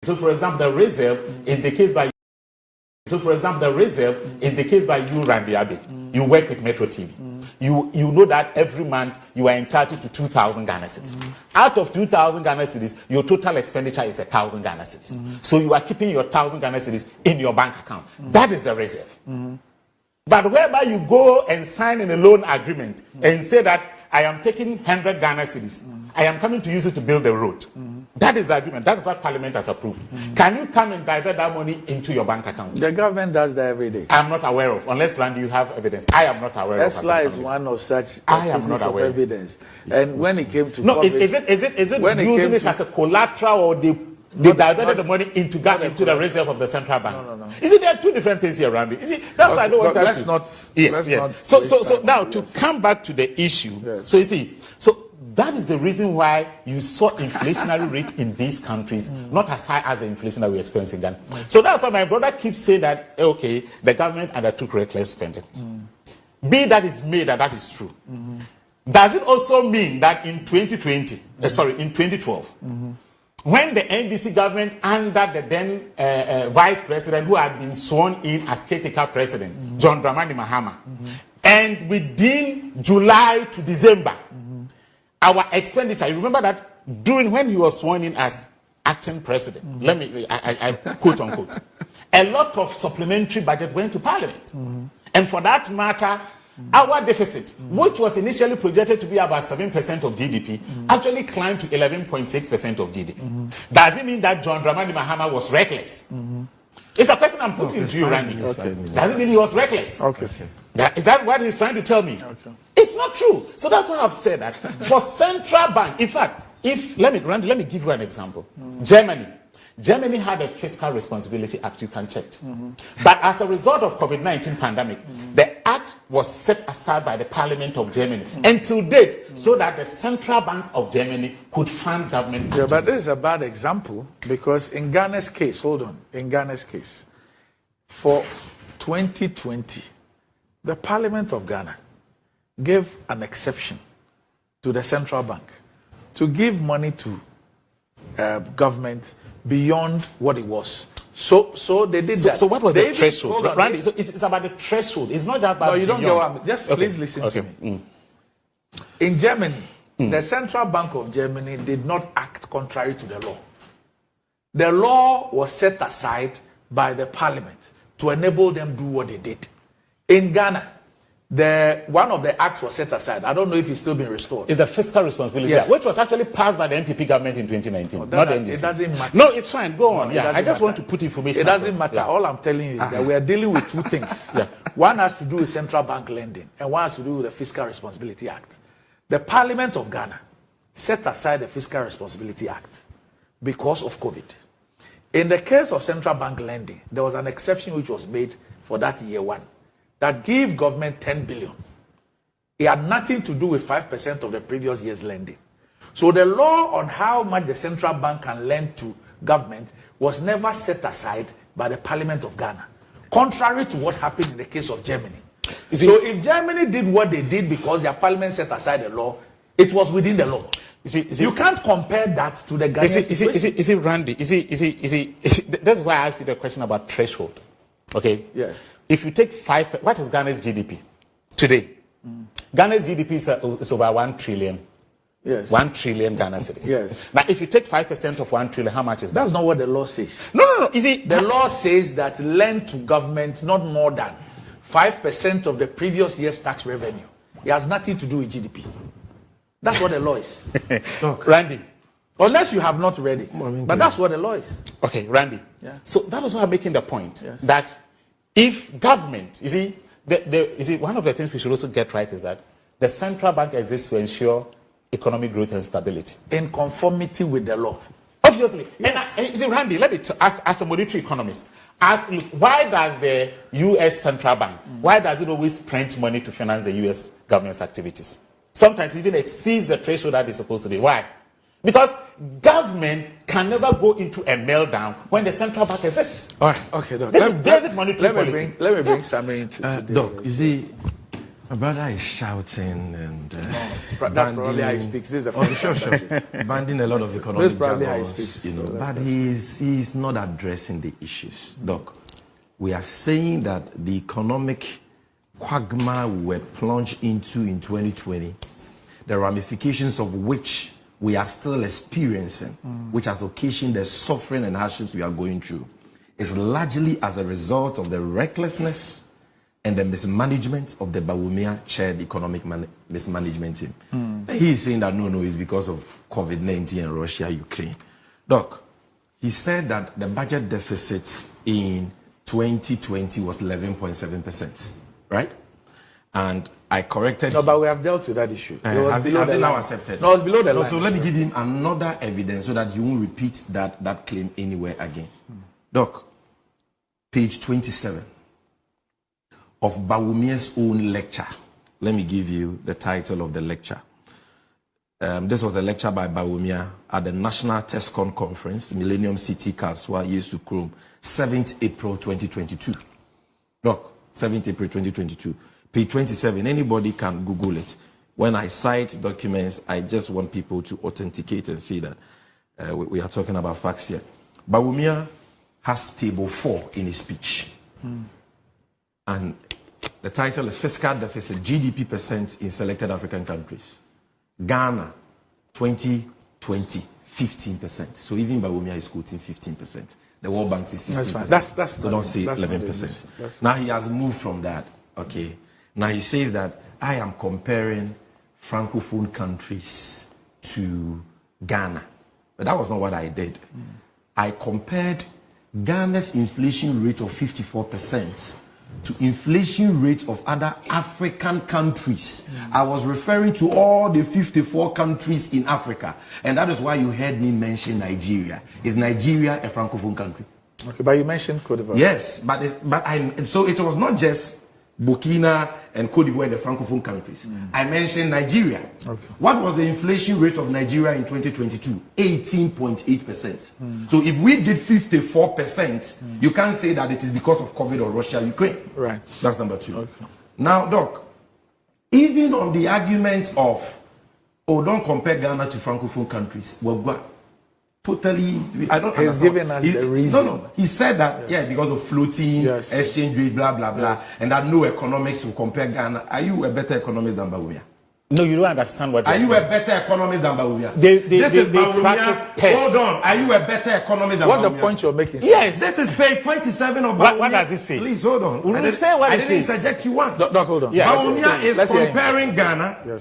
So, for example, the reserve is the case by. So, for example, the reserve is the case by you, Randy Abbey. You work with Metro TV. You know that every month you are entitled to 2,000 Ghana cedis. Out of 2,000 Ghana cedis, your total expenditure is 1,000 Ghana cedis. So you are keeping your 1,000 Ghana cedis in your bank account. That is the reserve. But whereby you go and sign in a loan agreement and say that I am taking 100 Ghana cedis, I am coming to use it to build a road. That is the agreement. That is what Parliament has approved. Can you come and divert that money into your bank account? The government does that every day. I am not aware of, unless, Randy, you have evidence. I am not aware of. ESLA is one of such pieces of evidence. And when it came to COVID, is it using it as a collateral, or they diverted the money into the reserve of the central bank? No. You see, there are two different things here, Randy. You see, that's why I don't want us to. Yes. So now to come back to the issue. Yes. So you see, that is the reason why you saw inflationary rate in these countries not as high as the inflation that we experience in Ghana. So that's why my brother keeps saying that, okay, the government undertook reckless spending. Be that is made that is true. Does it also mean that in 2012, when the NDC government under the then vice president who had been sworn in as caretaker president, John Dramani Mahama, and within July to December, our expenditure, you remember that during when he was sworn in as acting president, I quote unquote, a lot of supplementary budget went to Parliament. And for that matter, our deficit, which was initially projected to be about 7% of GDP, actually climbed to 11.6% of GDP. Does it mean that John Dramani Mahama was reckless? It's a question I'm putting to you, Randy. Does it mean he was reckless? Is that what he's trying to tell me? It's not true. So that's why I've said that for central bank, in fact, Randy, let me give you an example. Germany had a Fiscal Responsibility Act, you can check. But as a result of COVID-19 pandemic, the act was set aside by the Parliament of Germany until date, so that the Central Bank of Germany could fund government. Yeah, but this is a bad example, because in Ghana's case, for 2020, the Parliament of Ghana gave an exception to the Central Bank to give money to government beyond what it was. So they did that. So what was the threshold? Randy, so it's about the threshold. It's not just about. No, you don't get what. Just please listen to me. In Germany, the Central Bank of Germany did not act contrary to the law. The law was set aside by the Parliament to enable them to do what they did. In Ghana, one of the acts was set aside. I don't know if it's still been restored. It's the Fiscal Responsibility Act, which was actually passed by the NPP government in 2019. Not the NDC. It doesn't matter. No, it's fine. Go on. I just want to put information. It doesn't matter. All I'm telling you is that we are dealing with two things. One has to do with central bank lending, and one has to do with the Fiscal Responsibility Act. The Parliament of Ghana set aside the Fiscal Responsibility Act because of COVID. In the case of central bank lending, there was an exception which was made for that year one, that gave government 10 billion. It had nothing to do with 5% of the previous year's lending. So the law on how much the central bank can lend to government was never set aside by the Parliament of Ghana, contrary to what happened in the case of Germany. So if Germany did what they did because their parliament set aside the law, it was within the law. You can't compare that to the Ghanaian situation. Is it Randy? That's why I asked you the question about threshold. Okay? Yes. If you take what is Ghana's GDP today? Ghana's GDP is over 1 trillion. Yes. 1 trillion Ghana cedis. Yes. Now, if you take 5% of 1 trillion, how much is that? That's not what the law says. No. The law says that lend to government not more than 5% of the previous year's tax revenue. It has nothing to do with GDP. That's what the law is. Randy. Unless you have not read it. But that's what the law is. Okay, Randy. Yeah. So that was why I'm making the point that if government, one of the things we should also get right is that the central bank exists to ensure economic growth and stability. In conformity with the law. Obviously. Yes. And Randy, let me as a monetary economist, why does the U.S. central bank, why does it always print money to finance the U.S. government's activities? Sometimes it even exceeds the threshold that it's supposed to be. Why? Because government can never go into a meltdown when the central bank exists. All right, okay, Doc. This is basic monetary policy. Let me bring Sammy into this. Doc, you see, My brother is shouting and that's probably how he speaks. This is the sure. Banding a lot of economic jargons, you know, but he's not addressing the issues. Doc, we are saying that the economic quagmire we were plunged into in 2020, the ramifications of which we are still experiencing, which has occasioned the suffering and hardships we are going through, is largely as a result of the recklessness and the mismanagement of the Bawumia-chaired economic mismanagement team. He is saying that no, it's because of COVID-19 and Russia, Ukraine. Doc, he said that the budget deficit in 2020 was 11.7%, right? And I corrected. No, but we have dealt with that issue. Has it now accepted? No, it's below the line. So let me give him another evidence so that you won't repeat that claim anywhere again. Doc, page 27 of Bawumia's own lecture. Let me give you the title of the lecture. This was a lecture by Bawumia at the National TESCON Conference, Millennium City, Kaswa, Yesu Chrome, 7th April 2022. Doc, 7th April 2022. Page 27, anybody can Google it. When I cite documents, I just want people to authenticate and see that we are talking about facts here. Bawumia has table 4 in his speech. And the title is Fiscal Deficit, GDP percent in selected African countries. Ghana, 2020, 15%. So even Bawumia is quoting 15%. The World Bank says 16%. That's so don't say 11%. Now he has moved from that. Okay. Now he says that I am comparing Francophone countries to Ghana. But that was not what I did. I compared Ghana's inflation rate of 54% to inflation rate of other African countries. I was referring to all the 54 countries in Africa. And that is why you heard me mention Nigeria. Is Nigeria a Francophone country? Okay, but you mentioned Cote d'Ivoire. Yes, so it was not just Burkina and Cote d'Ivoire, the Francophone countries. I mentioned Nigeria. Okay. What was the inflation rate of Nigeria in 2022? 18.8%. So if we did 54%, you can't say that it is because of COVID or Russia, Ukraine. Right. That's number 2. Okay. Now, Doc, even on the argument of, don't compare Ghana to Francophone countries, well, totally, I don't He's given us the reason. No, he said that, because of floating, exchange rate, blah, blah, blah, and that no economics will compare Ghana. Are you a better economist than Bawumia? No, you don't understand what Are you saying. a better economist than Bawumia? They practice PET. Hold on. Are you a better economist than What's Bawumia? the point you're making? Yes. This is page 27 of Bawumia. What does it say? Please, hold on. I didn't interject you once. Doc, hold on. Yeah, Bawumia is comparing Ghana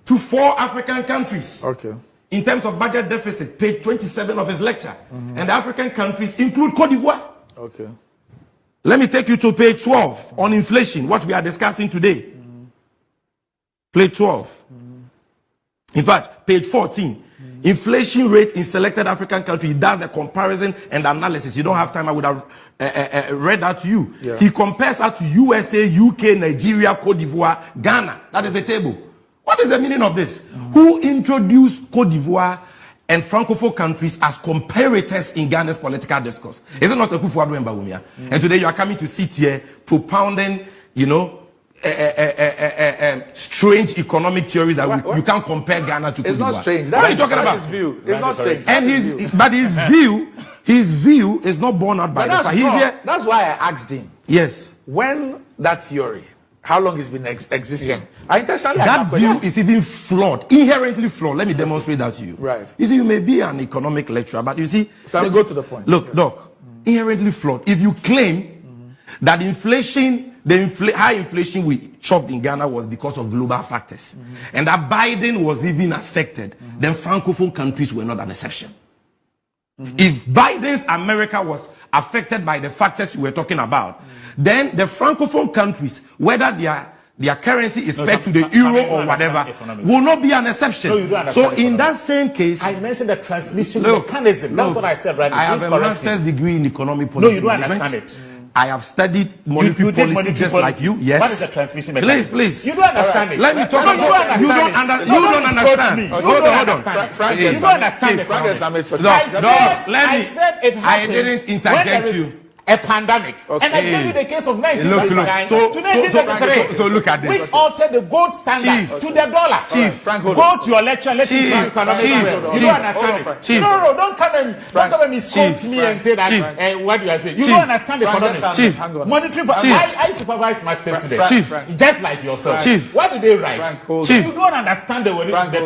to 4 African countries. Okay. In terms of budget deficit, page 27 of his lecture. And the African countries include Cote d'Ivoire. Okay. Let me take you to page 12 on inflation, what we are discussing today. Page 12. In fact, page 14. Inflation rate in selected African countries. He does the comparison and analysis. You don't have time, I would have read that to you. Yeah. He compares that to USA, UK, Nigeria, Cote d'Ivoire, Ghana. That is the table. What is the meaning of this? Who introduced Cote d'Ivoire and Francophone countries as comparators in Ghana's political discourse? Is it not a Kufuor and Bawumia? And today you are coming to sit here propounding, strange economic theories that you can't compare Ghana to Cote d'Ivoire. It's not strange. What are you talking about? His view. It's not strange. And his view is not borne out by the fact. That's why I asked him. Yes. When that theory, how long it's been existing? Yeah. I intentionally that view is even flawed, inherently flawed. Let me demonstrate that to you. Right. You see, you may be an economic lecturer, but you see, so I'll go to the point. Look, Doc, inherently flawed. If you claim that inflation, high inflation we chopped in Ghana was because of global factors, and that Biden was even affected, then Francophone countries were not an exception. If Biden's America was affected by the factors you were talking about, then the Francophone countries, whether their currency is pegged to the euro or whatever, will not be an exception. So in that same case, I mentioned the transmission mechanism. That's what I said, right? I have a master's degree in economic policy. No, you don't understand it. I have studied monetary policy just like you. Yes. What is the transmission mechanism? Please. You don't understand it. Let me talk about you don't understand. Hold on. You don't understand it. I didn't interject you. a pandemic. Okay. And I gave you the case of 1939 look, to 1933. so look at this. Which altered the gold standard to the dollar. Chief, Frank, go to your lecture and let me try economics. You don't understand it. Chief. No, don't come and misquote me and say that what you are saying. You don't understand economics. Chief. Monetary. I supervise master students. Chief. Just like yourself. Chief. What do they write? Chief. You don't understand the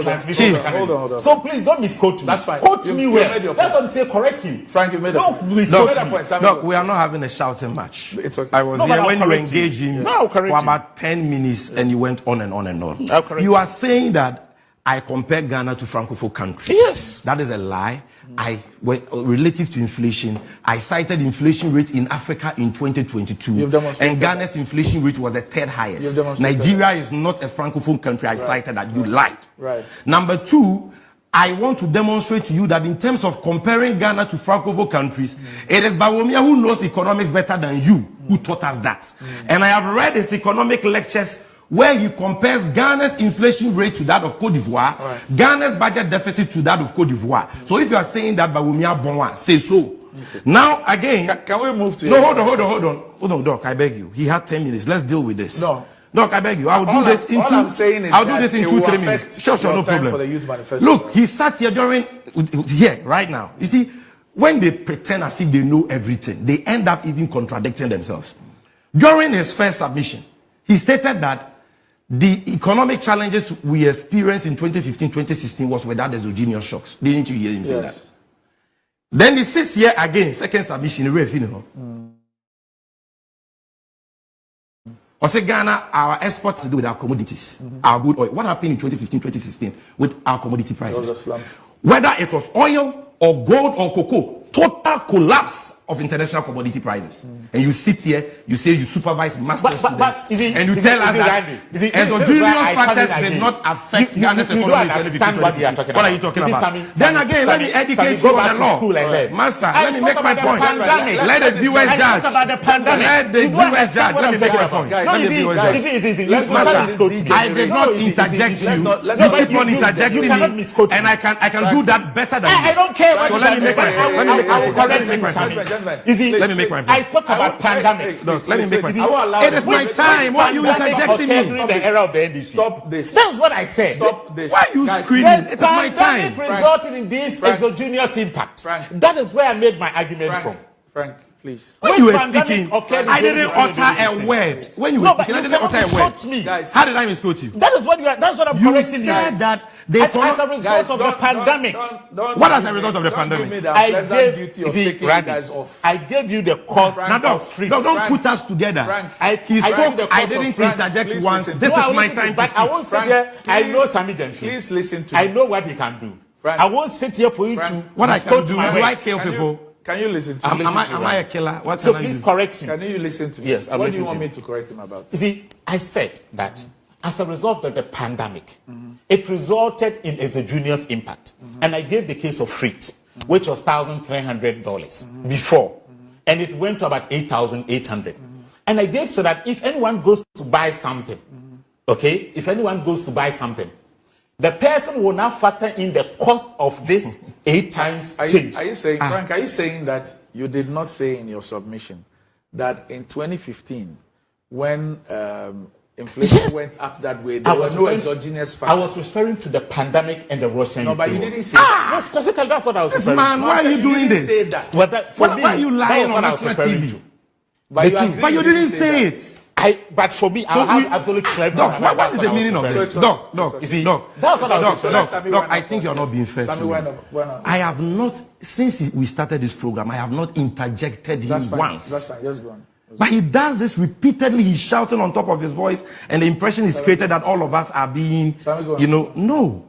transmission mechanism. Hold on. So please don't misquote me. That's fine. Quote me well. That's what I'm saying. Correct him. Frank, you made don't misquote me. Look, we are not having a shouting match. It's okay. I was here when you engaged him for about 10 minutes and you went on and on and on. You are saying that I compare Ghana to Francophone countries. Yes. That is a lie. Relative to inflation, I cited inflation rate in Africa in 2022. And Ghana's inflation rate was the third highest. Nigeria is not a Francophone country. I cited that. You lied. Right. Number two, I want to demonstrate to you that in terms of comparing Ghana to Francophone countries, it is Bawumia who knows economics better than you who taught us that. And I have read his economic lectures where he compares Ghana's inflation rate to that of Cote d'Ivoire, Ghana's budget deficit to that of Cote d'Ivoire. So if you are saying that Bawumia Bonwa, say so. Okay. Now again, can we move to? No, hold on, Doc. I beg you. He had 10 minutes. Let's deal with this. No. Doc, I beg you. I'll do this in 2-3 minutes. Sure, no problem. For the youth manifesto. Look, he sat here right now. You see, when they pretend as if they know everything, they end up even contradicting themselves. During his first submission, he stated that the economic challenges we experienced in 2015-2016 was without exogenous shocks. Didn't you hear him say that? Then the 6th year again, second submission, I say Ghana, our exports to do with our commodities, our good oil. What happened in 2015-2016 with our commodity prices? Whether it was oil or gold or cocoa, total collapse of international commodity prices. And you sit here, you say you supervise master students, and you tell us that exogenous factors did not affect Ghana's economy in 2015-2016. What are you talking about? Then again, let me educate you on the law. Master, let me make my point. Let the viewers judge. Let the viewers judge. Let me make my point. Let the viewers judge. I did not interject you. You keep on interjecting me, and I can do that better than you. I don't care. So let me make my point. You see, let me make my point. I spoke about pandemic. Let me make my point. It is my time. Why are you interjecting me? During the era of the NDC. Stop this. That's what I said. Stop this. Why are you screaming? It is my time. Resulted in this exogenous impact. That is where I made my argument from. Frank, please. When you were speaking, I didn't utter a word. When you were speaking, I didn't utter a word. How did I misquote you? That is what you are. That's what I'm correcting you. You said that as a result of the pandemic. What as a result of the pandemic? I gave you the cost of free. Don't put us together. I didn't interject once. This is my time. But I won't sit here. I know Sammy Gyamfi. Please listen to me. I know what he can do. I won't sit here for you to. What I can do? Do I kill people? Can you listen to me? Am I a killer? What so please correct him. Can you listen to me? Yes, what do you want me to correct him about? You see, I said that as a result of the pandemic, it resulted in exogenous impact. And I gave the case of freight, which was $1,300 before. And it went to about $8,800. And I gave so that if anyone goes to buy something, if anyone goes to buy something, the person will now factor in the cost of this 8 times change. Are you saying, Frank, are you saying that you did not say in your submission that in 2015, when inflation went up that way, there was no exogenous factors? I was referring to the pandemic and the Russian. No, but you didn't say that. Yes, because that's what I was referring to. Man, why are you doing this? Say that. Why are you lying on national TV? But you didn't say it. But for me, I have absolute clarity. Doc, what is the meaning of this? Doc, you see, that's what I was saying. Doc, I think you're not being fair to me. I have not, since we started this program, I have not interjected him once. That's fine, just go on. But he does this repeatedly. He's shouting on top of his voice, and the impression is created that all of us are being, no.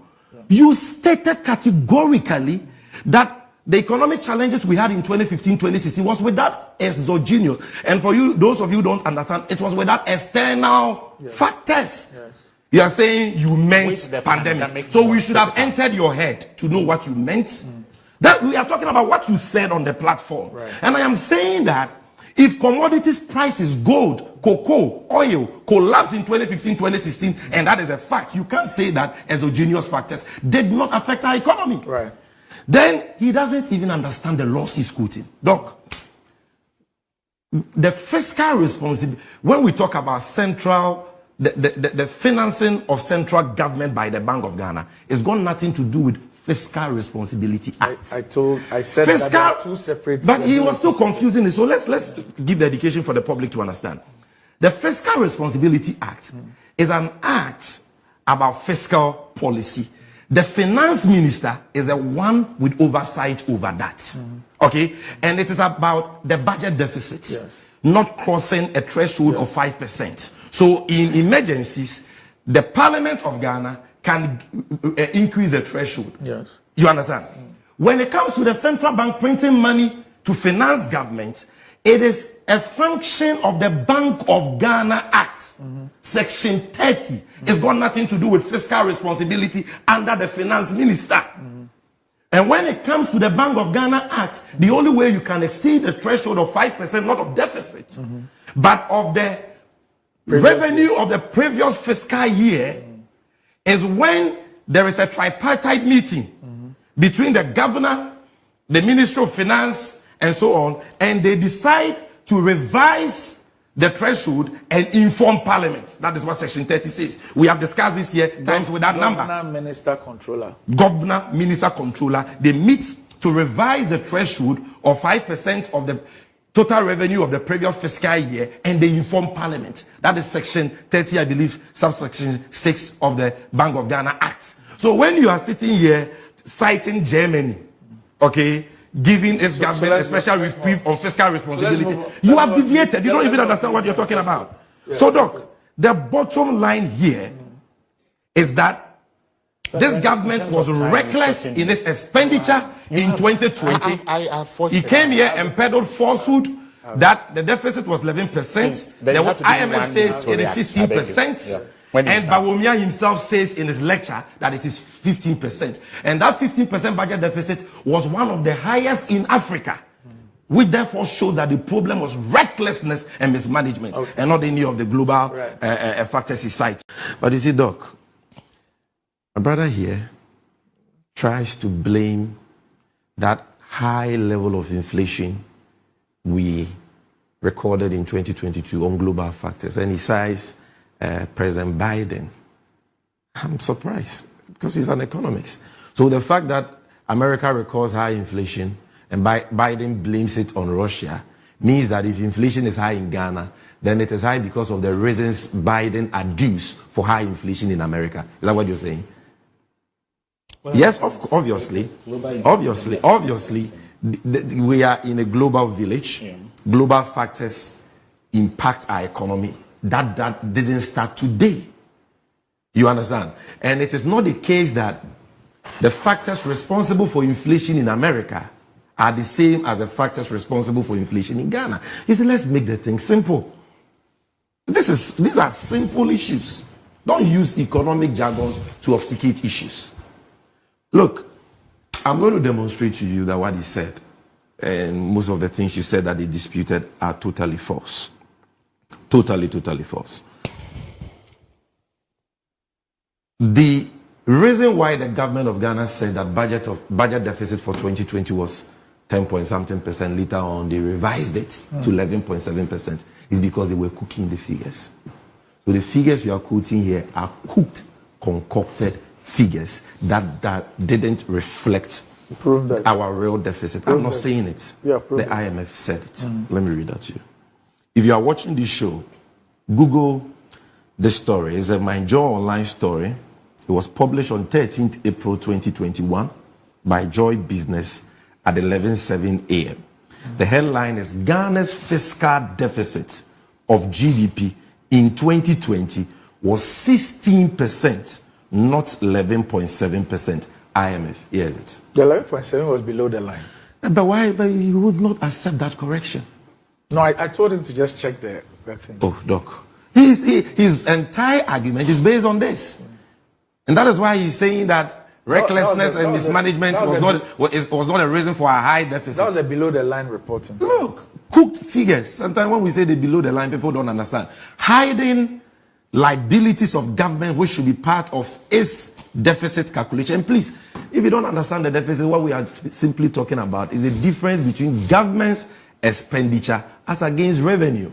You stated categorically that the economic challenges we had in 2015-2016 was without exogenous. And for you, those of you who don't understand, it was without external factors. Yes. You are saying you meant the pandemic. So we should have entered your head to know what you meant. That we are talking about what you said on the platform. Right. And I am saying that if commodities prices, gold, cocoa, oil, collapse in 2015-2016, and that is a fact, you can't say that exogenous factors did not affect our economy. Right. Then he doesn't even understand the laws he's quoting. Doc, the fiscal responsibility, when we talk about the financing of central government by the Bank of Ghana, it's got nothing to do with Fiscal Responsibility Act. I said fiscal, that there are two separate. But he was still confusing it. So let's give the education for the public to understand. The Fiscal Responsibility Act is an act about fiscal policy. The finance minister is the one with oversight over that. Okay? And it is about the budget deficit, not crossing a threshold of 5%. So in emergencies, the Parliament of Ghana can increase the threshold. Yes. You understand? When it comes to the central bank printing money to finance government, it is a function of the Bank of Ghana Act, Section 30. It's got nothing to do with fiscal responsibility under the finance minister. And when it comes to the Bank of Ghana Act, the only way you can exceed the threshold of 5%, not of deficit, but of the revenue of the previous fiscal year, is when there is a tripartite meeting between the governor, the Ministry of Finance, and so on, and they decide to revise the threshold and inform Parliament. That is what Section 30 says. We have discussed this here times with that number. Governor, Minister, Controller. Governor, Minister, Controller. They meet to revise the threshold of 5% of the total revenue of the previous fiscal year, and they inform Parliament. That is Section 30, I believe, subsection 6 of the Bank of Ghana Act. So when you are sitting here citing Germany, okay, giving its government a special reprieve on fiscal responsibility, you have deviated. You don't even understand what you're talking about. So, Doc, the bottom line here is that this government was reckless in its expenditure in 2020. He came here and peddled falsehood that the deficit was 11%. The IMF says it is 16%. And Bawumia himself says in his lecture that it is 15%. And that 15% budget deficit was one of the highest in Africa, which therefore shows that the problem was recklessness and mismanagement, and not any of the global factors he cited. But you see, Doc, my brother here tries to blame that high level of inflation we recorded in 2022 on global factors. And he says President Biden. I'm surprised because he's an economist. So the fact that America records high inflation and Biden blames it on Russia means that if inflation is high in Ghana, then it is high because of the reasons Biden adduced for high inflation in America. Is that what you're saying? Well, yes, obviously, we are in a global village. Global factors impact our economy. That didn't start today. You understand? And it is not the case that the factors responsible for inflation in America are the same as the factors responsible for inflation in Ghana. You see, let's make the thing simple. These are simple issues. Don't use economic jargons to obfuscate issues. Look, I'm going to demonstrate to you that what he said and most of the things you said that he disputed are totally false. Totally false. The reason why the government of Ghana said that budget deficit for 2020 was 10-point-something%, later on they revised it to 11.7% is because they were cooking the figures. So the figures you are quoting here are cooked, concocted figures that didn't reflect our real deficit. I'm not saying it. The IMF said it. Let me read that to you. If you are watching this show, Google this story. It's a Mind Your Online story. It was published on 13th April 2021 by Joy Business at 11:07 a.m. The headline is Ghana's fiscal deficit of GDP in 2020 was 16%, not 11.7%. IMF. Here's it. The 11.7 was below the line. But why? But you would not accept that correction. No, I told him to just check that thing. Oh, Doc. His entire argument is based on this. And that is why he's saying that recklessness and mismanagement was not a reason for a high deficit. That was a below the line reporting. Look, cooked figures. Sometimes when we say the below the line, people don't understand. Hiding liabilities of government, which should be part of its deficit calculation. And please, if you don't understand the deficit, what we are simply talking about is the difference between government's expenditure as against revenue.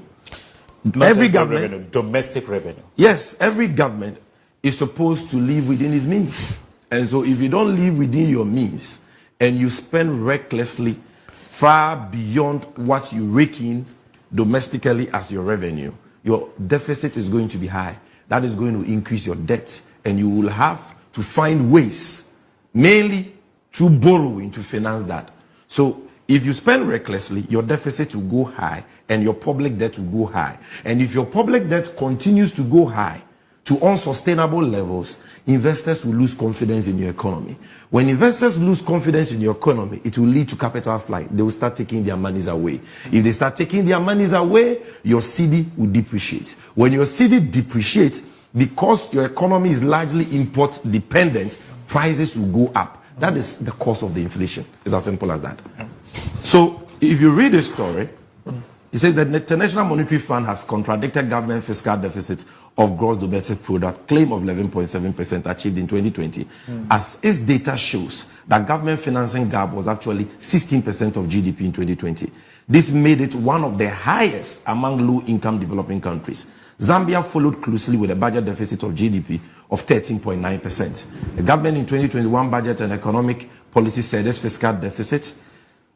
Not every just government, revenue, domestic revenue. yes, every government is supposed to live within its means. And so if you don't live within your means and you spend recklessly far beyond what you rake in domestically as your revenue, your deficit is going to be high. That is going to increase your debt, and you will have to find ways, mainly through borrowing, to finance that. So if you spend recklessly, your deficit will go high and your public debt will go high. And if your public debt continues to go high to unsustainable levels, investors will lose confidence in your economy. When investors lose confidence in your economy, it will lead to capital flight. They will start taking their monies away. If they start taking their monies away, your cedi will depreciate. When your cedi depreciates, because your economy is largely import dependent, prices will go up. That is the cause of the inflation. It's as simple as that. So if you read the story, it says that the International Monetary Fund has contradicted government fiscal deficits of gross domestic product claim of 11.7% achieved in 2020, as its data shows that government financing gap was actually 16% of GDP in 2020. This made it one of the highest among low-income developing countries. Zambia followed closely with a budget deficit of GDP of 13.9%. The government in 2021 budget and economic policy said this fiscal deficit,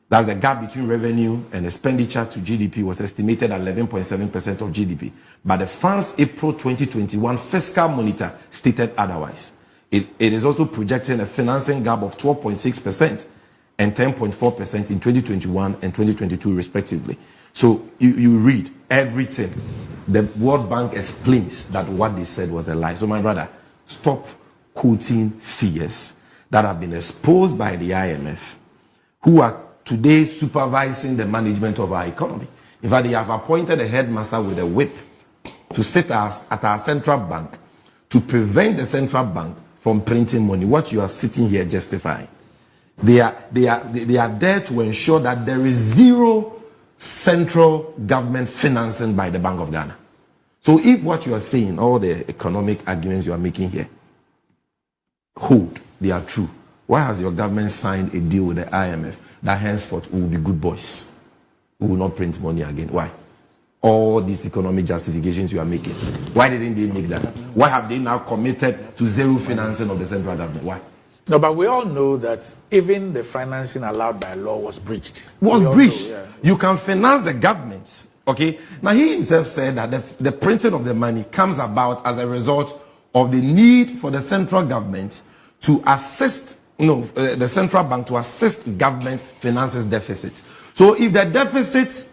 that's the gap between revenue and expenditure to GDP, was estimated at 11.7% of GDP. But the fund's April 2021 fiscal monitor stated otherwise. It is also projecting a financing gap of 12.6% and 10.4% in 2021 and 2022 respectively. So you read everything. The World Bank explains that what they said was a lie. So my brother, stop quoting figures that have been exposed by the IMF, who are today supervising the management of our economy. In fact, they have appointed a headmaster with a whip to sit at our central bank to prevent the central bank from printing money. What you are sitting here justifying. They are there to ensure that there is zero central government financing by the Bank of Ghana. So if what you are saying, all the economic arguments you are making here, hold, they are true, why has your government signed a deal with the IMF that henceforth we will be good boys? We will not print money again. Why? All these economic justifications you are making, why didn't they make that? Why have they now committed to zero financing of the central government? Why? No, but we all know that even the financing allowed by law was breached. Yeah. You can finance the government. Okay. Now he himself said that the printing of the money comes about as a result of the need for the central government to assist, the central bank to assist government finances deficit. So if the deficit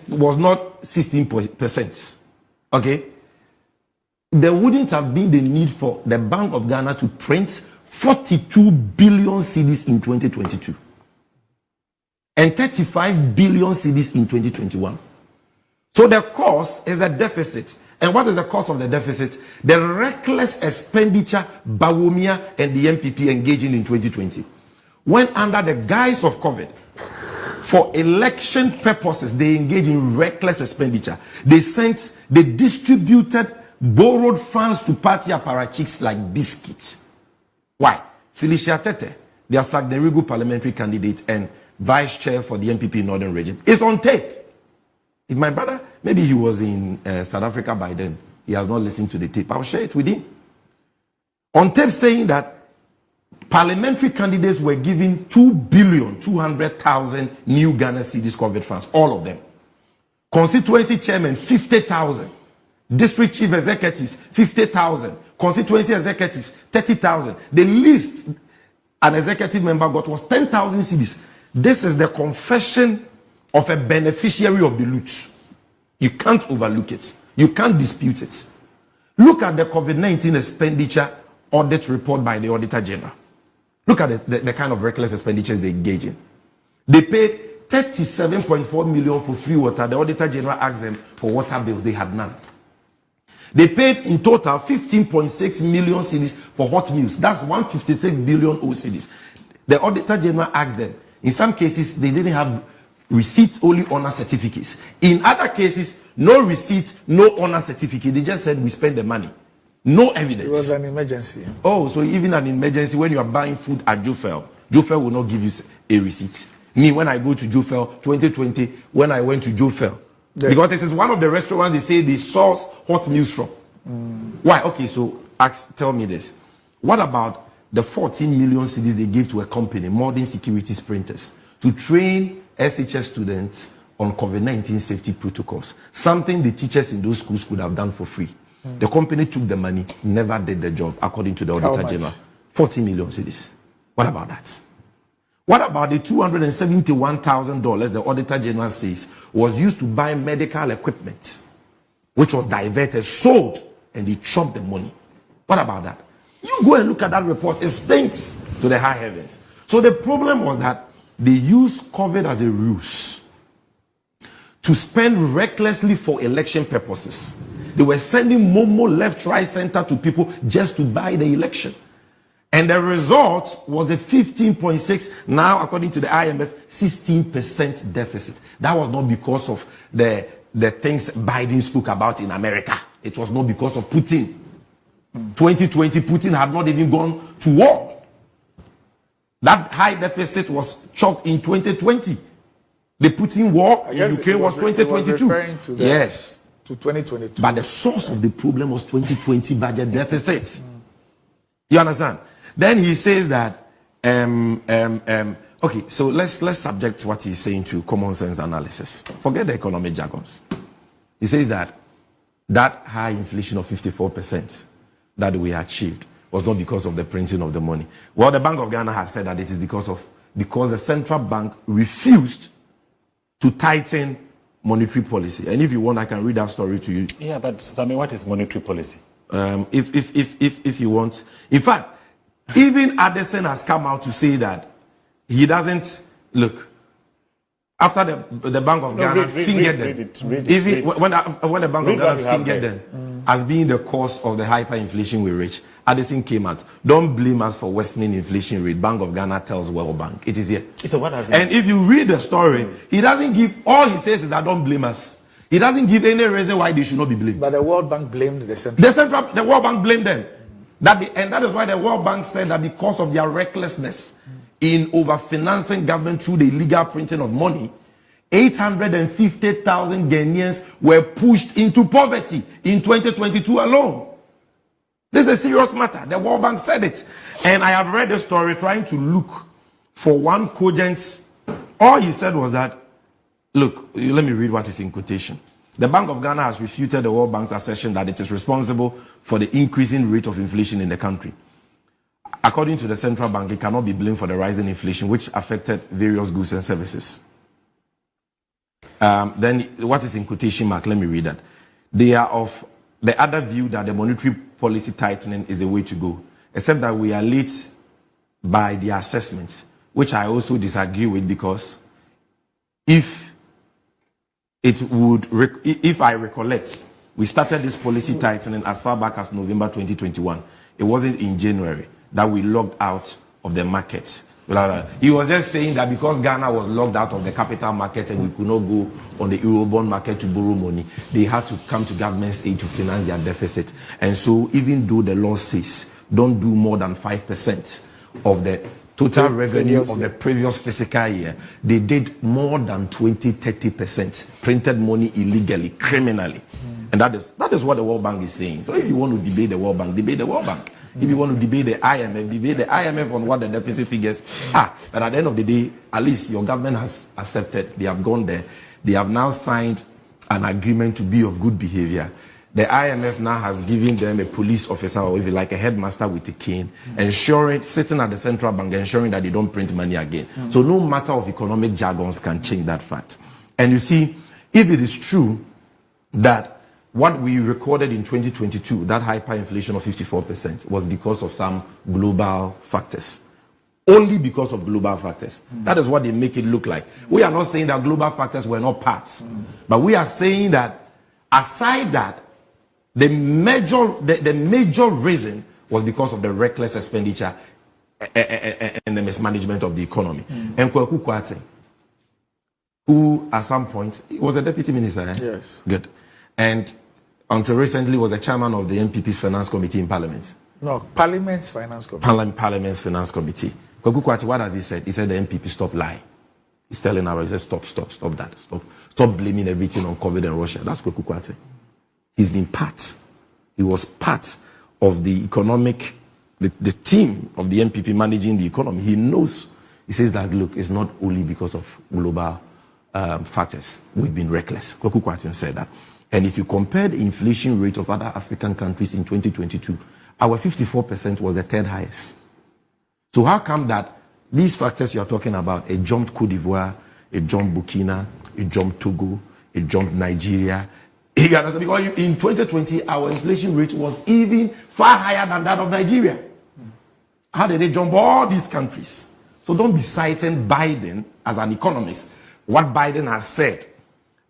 was not 16%, okay, there wouldn't have been the need for the Bank of Ghana to print 42 billion cedis in 2022 and 35 billion cedis in 2021. So the cost is the deficit. And what is the cost of the deficit? The reckless expenditure Bawumia and the MPP engaging in 2020. When under the guise of COVID, for election purposes, they engage in reckless expenditure. They distributed borrowed funds to party apparatchiks like biscuits. Why? Felicia Tete, their Sagnerigu parliamentary candidate and vice chair for the MPP Northern Region, is on tape. If my brother, maybe he was in South Africa by then, he has not listened to the tape, I'll share it with him. On tape saying that parliamentary candidates were given 2,200,000 new Ghana cedis COVID funds, all of them. Constituency chairman, 50,000. District chief executives, 50,000. Constituency executives, 30,000. The least an executive member got was 10,000 cedis. This is the confession of a beneficiary of the loot. You can't overlook it. You can't dispute it. Look at the COVID-19 expenditure audit report by the Auditor General. Look at the kind of reckless expenditures they engage in. They paid 37.4 million for free water. The Auditor General asked them for water bills. They had none. They paid in total 15.6 million cedis for hot meals. That's 156 billion cedis. The Auditor General asked them. In some cases, they didn't have receipts, only honor certificates. In other cases, no receipt, no honor certificate. They just said we spent the money. No evidence. It was an emergency. Oh, so even an emergency, when you are buying food at Jofel will not give you a receipt. Me, when I go to Jofel, 2020, when I went to Jofel, because this is one of the restaurants they say they source hot meals from. Why? Okay, so tell me this. What about the 14 million cedis they gave to a company, Modern Security Sprinters, to train SHS students on COVID-19 safety protocols? Something the teachers in those schools could have done for free. The company took the money, never did the job, according to the Auditor General. 14 million cedis. What about that? What about the $271,000 the Auditor General says was used to buy medical equipment, which was diverted, sold, and they chopped the money? What about that? You go and look at that report, it stinks to the high heavens. So the problem was that they used COVID as a ruse to spend recklessly for election purposes. They were sending Momo left, right, center to people just to buy the election. And the result was a 15.6, now according to the IMF, 16% deficit. That was not because of the things Biden spoke about in America. It was not because of Putin. 2020, Putin had not even gone to war. That high deficit was chalked in 2020. The Putin war in Ukraine was 2022. Yes. To 2022. But the source of the problem was 2020 budget deficit. You understand? Then he says that, okay, so let's subject what he's saying to common sense analysis. Forget the economic jargons. He says that high inflation of 54% that we achieved was not because of the printing of the money. Well, the Bank of Ghana has said that it is because the central bank refused to tighten monetary policy. And if you want, I can read that story to you. Yeah, but Sammy, what is monetary policy? If you want, in fact, even Addison has come out to say that he doesn't look after the Bank of Ghana fingered them. Even when the Bank of Ghana fingered them as being the cause of the hyperinflation we reach, Addison came out. Don't blame us for worsening inflation rate. Bank of Ghana tells World Bank. It is here. So what has and if you read the story, he doesn't give. All he says is that don't blame us. He doesn't give any reason why they should not be blamed. But the World Bank blamed the central. The World Bank blamed them. And that is why the World Bank said that because of their recklessness in overfinancing government through the illegal printing of money, 850,000 Ghanaians were pushed into poverty in 2022 alone. This is a serious matter. The World Bank said it. And I have read the story trying to look for one cogent. All he said was that, look, let me read what is in quotation. The Bank of Ghana has refuted the World Bank's assertion that it is responsible for the increasing rate of inflation in the country. According to the central bank, it cannot be blamed for the rising inflation, which affected various goods and services. Then what is in quotation mark? Let me read that. They are of the other view that the monetary policy tightening is the way to go, except that we are late by the assessment, which I also disagree with, because if I recollect, we started this policy tightening as far back as November 2021. It wasn't in January that we logged out of the market. He was just saying that because Ghana was locked out of the capital market and we could not go on the Eurobond market to borrow money, they had to come to government's aid to finance their deficit. And so even though the law says don't do more than 5% of the total revenue of the previous fiscal year, they did more than 20-30%, printed money illegally, criminally. And that is what the World Bank is saying. So if you want to debate the World Bank, debate the World Bank. If you want to debate the IMF, debate the IMF on what the deficit figures are. But at the end of the day, at least your government has accepted. They have gone there. They have now signed an agreement to be of good behavior. The IMF now has given them a police officer, or if you like, a headmaster with a cane, ensuring, sitting at the central bank, ensuring that they don't print money again. So no matter of economic jargons can change that fact. And you see, if it is true that what we recorded in 2022, that hyperinflation of 54%, was because of some global factors. Only because of global factors. That is what they make it look like. We are not saying that global factors were not parts. But we are saying that, aside that, the major reason was because of the reckless expenditure and the mismanagement of the economy. And Kwaku Kwate, who at some point was a deputy minister. Yes. Good. And until recently was a chairman of the NPP's finance committee in Parliament. No, Parliament's finance committee. Parliament's finance committee. Kwaku Kwate, what has he said? He said the NPP stop lying. He's telling our, he says, stop that. Stop blaming everything on COVID and Russia. That's Kweku Kwate. He was part of the economic, the team of the NPP managing the economy. He knows. He says that, look, it's not only because of global factors. We've been reckless. Kweku Kwate said that. And if you compare the inflation rate of other African countries in 2022, our 54% was the third highest. So how come that these factors you are talking about, a jumped Cote d'Ivoire, a jumped Burkina, a jumped Togo, a jumped Nigeria, you understand? Because in 2020, our inflation rate was even far higher than that of Nigeria. How did they jump all these countries? So don't be citing Biden as an economist. What Biden has said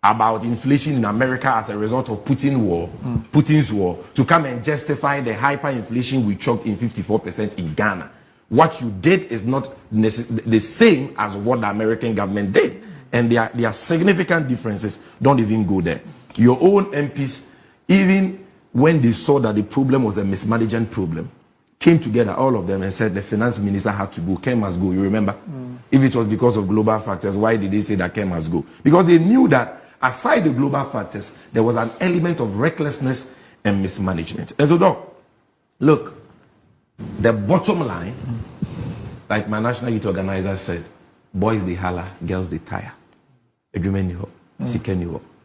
about inflation in America as a result of Putin's war, to come and justify the hyperinflation we chalked in 54% in Ghana. What you did is not the same as what the American government did. And there are significant differences. Don't even go there. Your own MPs, even when they saw that the problem was a mismanagement problem, came together, all of them, and said the finance minister had to go. Ken must go. You remember? If it was because of global factors, why did they say that Ken must go? Because they knew that aside the global factors, there was an element of recklessness and mismanagement. And so, look, the bottom line, like my national youth organizer said, boys they holler, girls they tire.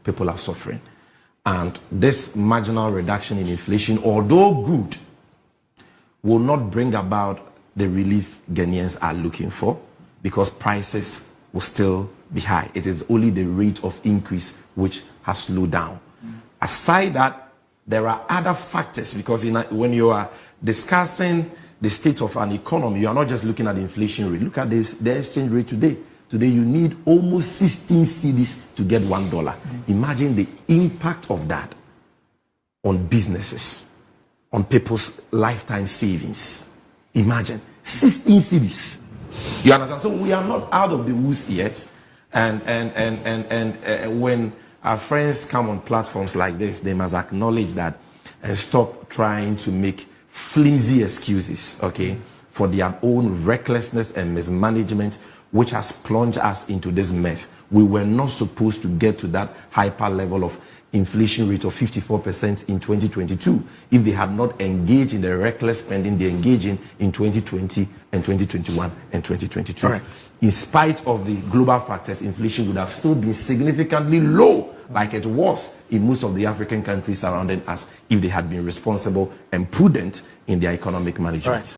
People are suffering. And this marginal reduction in inflation, although good, will not bring about the relief Ghanaians are looking for, because prices will still be high. It is only the rate of increase which has slowed down. Aside that, there are other factors, because when you are discussing the state of an economy, you are not just looking at the inflation rate. Look at the exchange rate today. Today you need almost 16 cedis to get $1. Imagine the impact of that on businesses, on people's lifetime savings. Imagine 16 cedis. You understand? So we are not out of the woods yet. And when our friends come on platforms like this, they must acknowledge that and stop trying to make flimsy excuses, okay, for their own recklessness and mismanagement, which has plunged us into this mess. We were not supposed to get to that hyper level of inflation rate of 54% in 2022 if they had not engaged in the reckless spending they engaged in 2020 and 2021 and 2022. Right. In spite of the global factors, inflation would have still been significantly low, like it was in most of the African countries surrounding us, if they had been responsible and prudent in their economic management. Right.